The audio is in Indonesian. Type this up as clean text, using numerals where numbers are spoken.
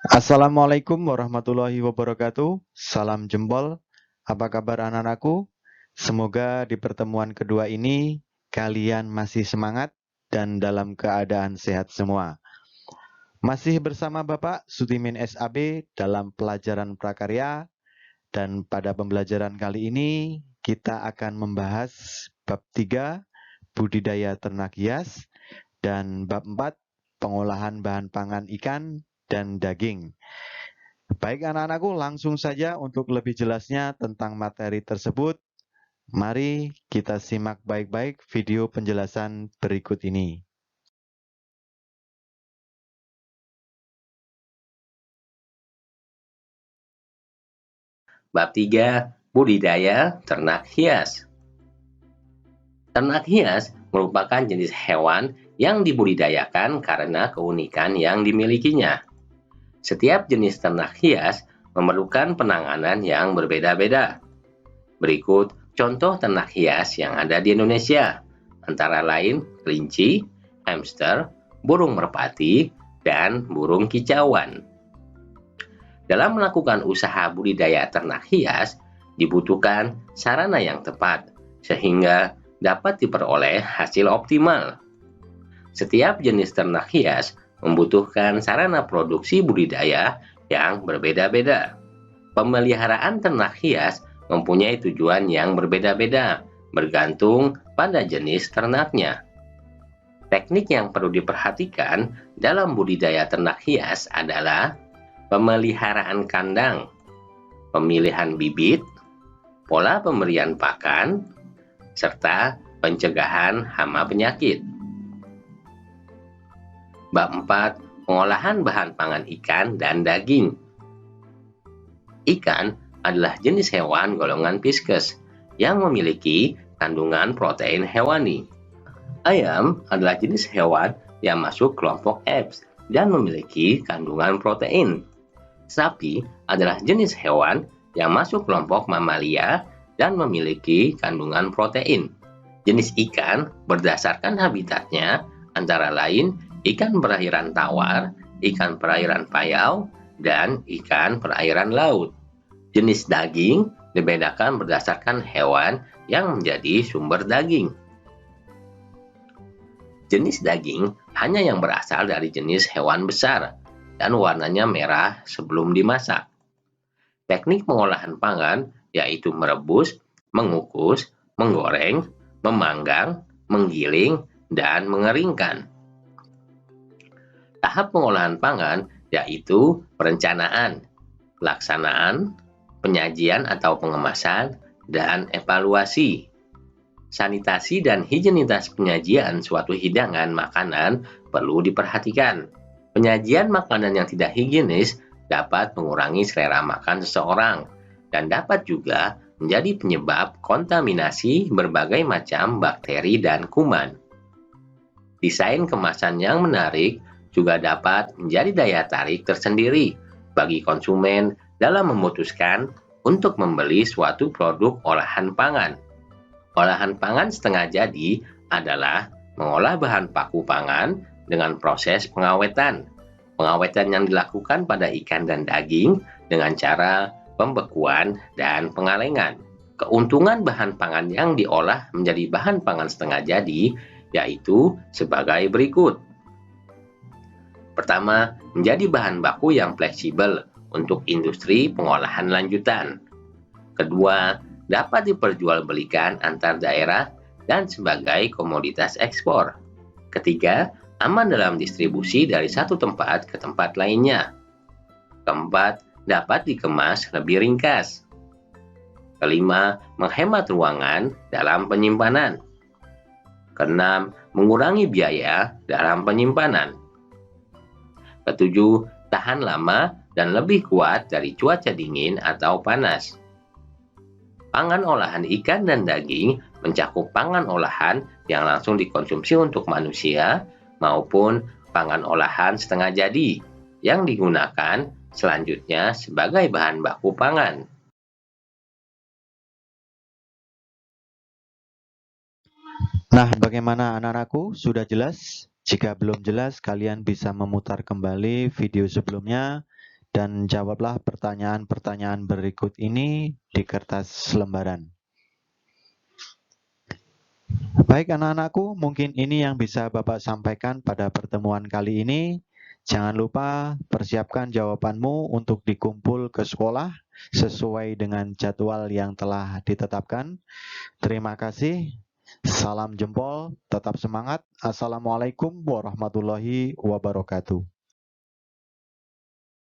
Assalamualaikum warahmatullahi wabarakatuh. Salam jempol. Apa kabar anak-anakku? Semoga di pertemuan kedua ini kalian masih semangat dan dalam keadaan sehat semua. Masih bersama Bapak Sutimin SAB dalam pelajaran prakarya, dan pada pembelajaran kali ini kita akan membahas bab 3 budidaya ternak hias dan bab 4 pengolahan bahan pangan ikan dan daging. Baik anak-anakku, langsung saja untuk lebih jelasnya tentang materi tersebut, mari kita simak baik-baik video penjelasan berikut ini. Bab 3. Budidaya ternak hias. Ternak hias merupakan jenis hewan yang dibudidayakan karena keunikan yang dimilikinya. Setiap jenis ternak hias memerlukan penanganan yang berbeda-beda. Berikut contoh ternak hias yang ada di Indonesia, antara lain kelinci, hamster, burung merpati, dan burung kicauan. Dalam melakukan usaha budidaya ternak hias, dibutuhkan sarana yang tepat, sehingga dapat diperoleh hasil optimal. Setiap jenis ternak hias membutuhkan sarana produksi budidaya yang berbeda-beda. Pemeliharaan ternak hias mempunyai tujuan yang berbeda-beda, bergantung pada jenis ternaknya. Teknik yang perlu diperhatikan dalam budidaya ternak hias adalah pemeliharaan kandang, pemilihan bibit, pola pemberian pakan, serta pencegahan hama penyakit. Bab 4. Pengolahan bahan pangan ikan dan daging. Ikan adalah jenis hewan golongan Pisces yang memiliki kandungan protein hewani. Ayam adalah jenis hewan yang masuk kelompok Apes dan memiliki kandungan protein. Sapi adalah jenis hewan yang masuk kelompok mamalia dan memiliki kandungan protein. Jenis ikan berdasarkan habitatnya antara lain ikan perairan tawar, ikan perairan payau, dan ikan perairan laut. Jenis daging dibedakan berdasarkan hewan yang menjadi sumber daging. Jenis daging hanya yang berasal dari jenis hewan besar dan warnanya merah sebelum dimasak. Teknik pengolahan pangan yaitu merebus, mengukus, menggoreng, memanggang, menggiling, dan mengeringkan. Tahap pengolahan pangan yaitu perencanaan, pelaksanaan, penyajian atau pengemasan, dan evaluasi. Sanitasi dan higienitas penyajian suatu hidangan makanan perlu diperhatikan. Penyajian makanan yang tidak higienis dapat mengurangi selera makan seseorang dan dapat juga menjadi penyebab kontaminasi berbagai macam bakteri dan kuman. Desain kemasan yang menarik juga dapat menjadi daya tarik tersendiri bagi konsumen dalam memutuskan untuk membeli suatu produk olahan pangan. Olahan pangan setengah jadi adalah mengolah bahan baku pangan dengan proses pengawetan. Pengawetan yang dilakukan pada ikan dan daging dengan cara pembekuan dan pengalengan. Keuntungan bahan pangan yang diolah menjadi bahan pangan setengah jadi yaitu sebagai berikut. Pertama, menjadi bahan baku yang fleksibel untuk industri pengolahan lanjutan. Kedua, dapat diperjualbelikan antar daerah dan sebagai komoditas ekspor. Ketiga, aman dalam distribusi dari satu tempat ke tempat lainnya. Keempat, dapat dikemas lebih ringkas. Kelima, menghemat ruangan dalam penyimpanan. Keenam, mengurangi biaya dalam penyimpanan. Ketujuh, tahan lama dan lebih kuat dari cuaca dingin atau panas. Pangan olahan ikan dan daging mencakup pangan olahan yang langsung dikonsumsi untuk manusia maupun pangan olahan setengah jadi yang digunakan selanjutnya sebagai bahan baku pangan. Nah, bagaimana anak-anakku? Sudah jelas? Jika belum jelas, kalian bisa memutar kembali video sebelumnya dan jawablah pertanyaan-pertanyaan berikut ini di kertas lembaran. Baik anak-anakku, mungkin ini yang bisa Bapak sampaikan pada pertemuan kali ini. Jangan lupa persiapkan jawabanmu untuk dikumpul ke sekolah sesuai dengan jadwal yang telah ditetapkan. Terima kasih. Salam jempol, tetap semangat. Assalamualaikum warahmatullahi wabarakatuh.